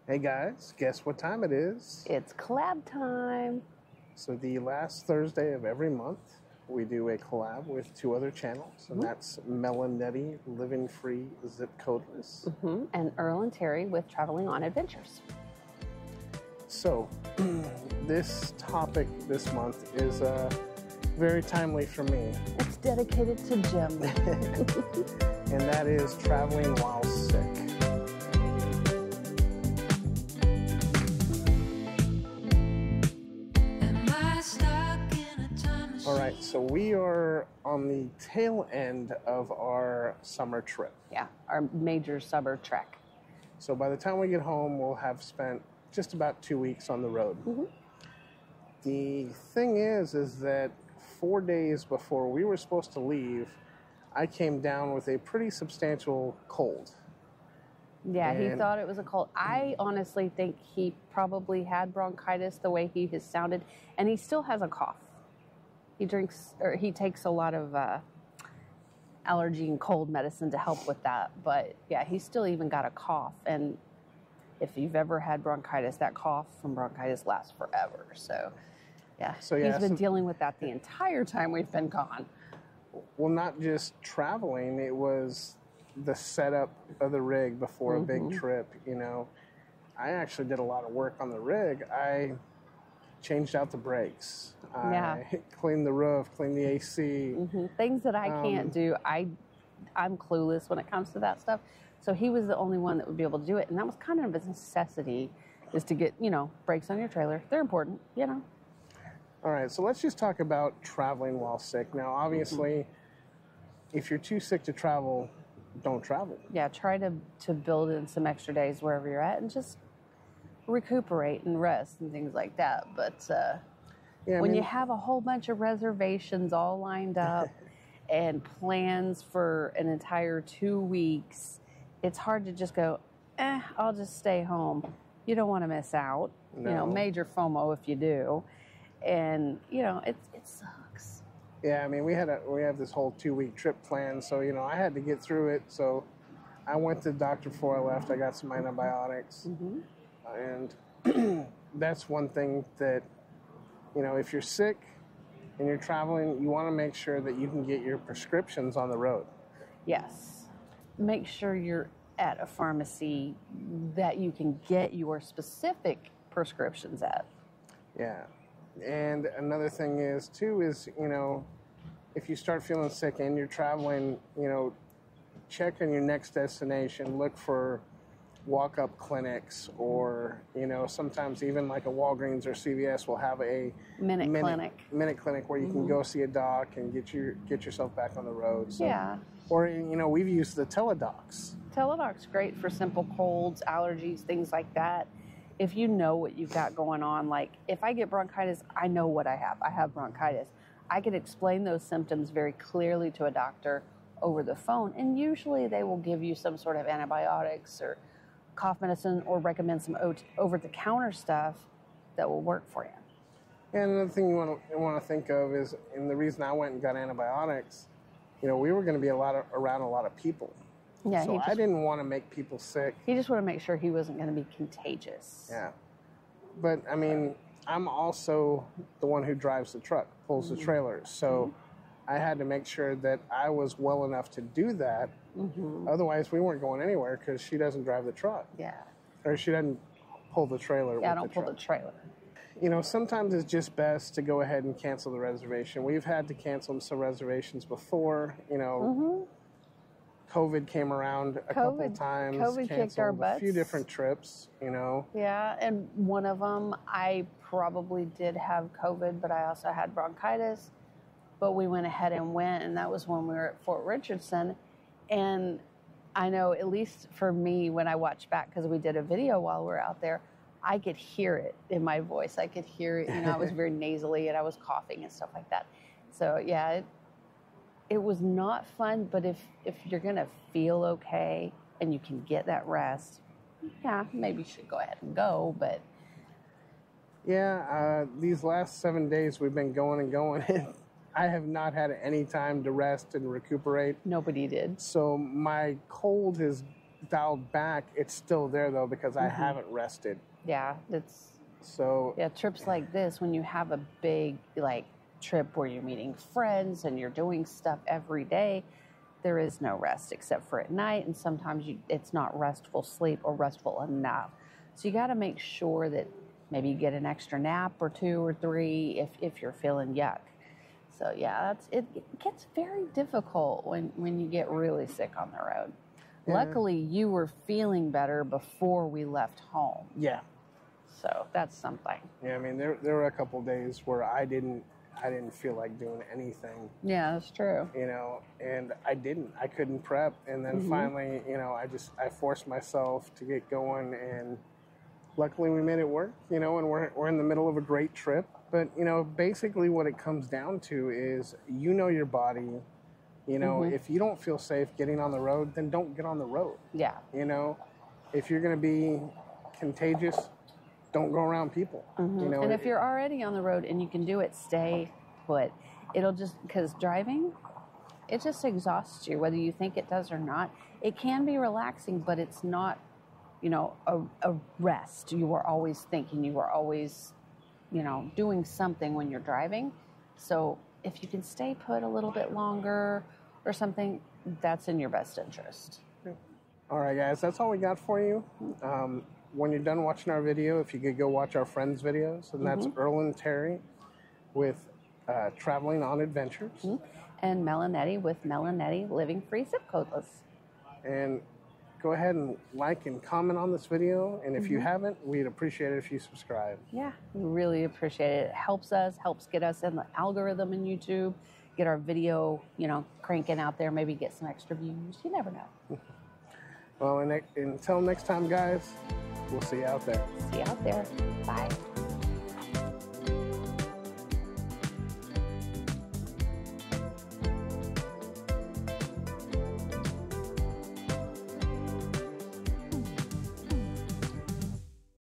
Hey guys, guess what time it is? It's collab time. So the last Thursday of every month, we do a collab with two other channels, and that's MelNetteLivingFreeZipcodeless. And Earl and Terry with Traveling on Adventures. So this topic this month is very timely for me. It's dedicated to Jim. And that is traveling while sick. All right, so we are on the tail end of our summer trip. Yeah, our major summer trek. So by the time we get home, we'll have spent just about 2 weeks on the road. The thing is that 4 days before we were supposed to leave, I came down with a pretty substantial cold. Yeah, he thought it was a cold. I honestly think he probably had bronchitis the way he has sounded, and he still has a cough. He takes a lot of allergy and cold medicine to help with that. But yeah, he's still even got a cough. And if you've ever had bronchitis, that cough from bronchitis lasts forever. So yeah, he's been dealing with that the entire time we've been gone. Well, not just traveling, it was the setup of the rig before a big trip, you know. I actually did a lot of work on the rig. I changed out the brakes. I cleaned the roof, cleaned the AC. Things that I can't do. I'm clueless when it comes to that stuff. So he was the only one that would be able to do it. And that was kind of a necessity, is to get, brakes on your trailer. They're important, All right, so let's just talk about traveling while sick. Now, obviously, if you're too sick to travel, don't travel. Yeah, try to build in some extra days wherever you're at and just recuperate and rest and things like that. But when you have a whole bunch of reservations all lined up and plans for an entire 2 weeks, it's hard to just go, I'll just stay home. You don't want to miss out. No. Major FOMO if you do. And, it sucks. Yeah, I mean, we have this whole 2 week trip planned, so, I had to get through it. So I went to the doctor before I left. I got some antibiotics. And that's one thing that, if you're sick and you're traveling, you want to make sure that you can get your prescriptions on the road. Yes. Make sure you're at a pharmacy that you can get your specific prescriptions at. Yeah. And another thing is, if you start feeling sick and you're traveling, check on your next destination. Look for walk-up clinics, or, sometimes even like a Walgreens or CVS will have a minute clinic where you can go see a doc and get yourself back on the road. So, yeah. Or, we've used the teledocs. Teledoc's great for simple colds, allergies, things like that. If you know what you've got going on, like if I get bronchitis, I know what I have. I have bronchitis. I can explain those symptoms very clearly to a doctor over the phone, and usually they will give you some sort of antibiotics or cough medicine, or recommend some over-the-counter stuff that will work for you. And another thing you want to think of is, and the reason I went and got antibiotics, we were going to be around a lot of people. Yeah, so I didn't want to make people sick. He just wanted to make sure he wasn't going to be contagious. Yeah. But, I mean, I'm also the one who drives the truck, pulls the trailer. So I had to make sure that I was well enough to do that. Otherwise, we weren't going anywhere because she doesn't drive the truck. Yeah. Or she doesn't pull the trailer. Yeah, I don't pull the trailer. Sometimes it's just best to go ahead and cancel the reservation. We've had to cancel some reservations before, COVID came around a couple of times. COVID kicked our butts. A few different trips, Yeah, and one of them, I probably did have COVID, but I also had bronchitis. But we went ahead and went, and that was when we were at Fort Richardson. And I know, at least for me, when I watched back, because we did a video while we were out there, I could hear it in my voice. I could hear it, I was very nasally, and I was coughing and stuff like that. So, yeah, it was not fun, but if you're going to feel okay and you can get that rest, yeah, maybe you should go ahead and go, but... Yeah, these last 7 days we've been going and going. I have not had any time to rest and recuperate. Nobody did. So my cold has dialed back, it's still there though because I Mm-hmm. haven't rested. Yeah, it's So yeah, trips like this, when you have a big like trip where you're meeting friends and you're doing stuff every day, there is no rest except for at night, and sometimes it's not restful sleep or restful enough. So you got to make sure that maybe you get an extra nap or 2 or 3 if you're feeling yuck. So yeah, it gets very difficult when you get really sick on the road. Yeah. Luckily, you were feeling better before we left home. yeah. So that's something. Yeah, I mean, there were a couple days where I didn't feel like doing anything, Yeah, that's true. you know, and I couldn't prep. And then finally, you know, I forced myself to get going, and luckily we made it work, you know, and we're in the middle of a great trip. But, you know, basically what it comes down to is, you know, your body, you know, if you don't feel safe getting on the road, then don't get on the road. Yeah. You know, if you're going to be contagious, don't go around people. You know, And if you're already on the road and you can do it, stay put. It'll just, because driving, it just exhausts you, whether you think it does or not. It can be relaxing, but it's not, you know, a rest. You are always thinking, you are always, you know, doing something when you're driving. So if you can stay put a little bit longer or something, that's in your best interest. All right, guys, that's all we got for you. When you're done watching our video, if you could go watch our friends' videos, and that's Earl and Terry with Traveling on Adventures. And MelNette with MelNetteLivingFreeZipcodeless. And go ahead and like and comment on this video. And if you haven't, we'd appreciate it if you subscribe. Yeah, we really appreciate it. It helps us, helps get us in the algorithm in YouTube, get our video, you know, cranking out there, maybe get some extra views. You never know. Well, and until next time, guys, we'll see you out there. See you out there. Bye.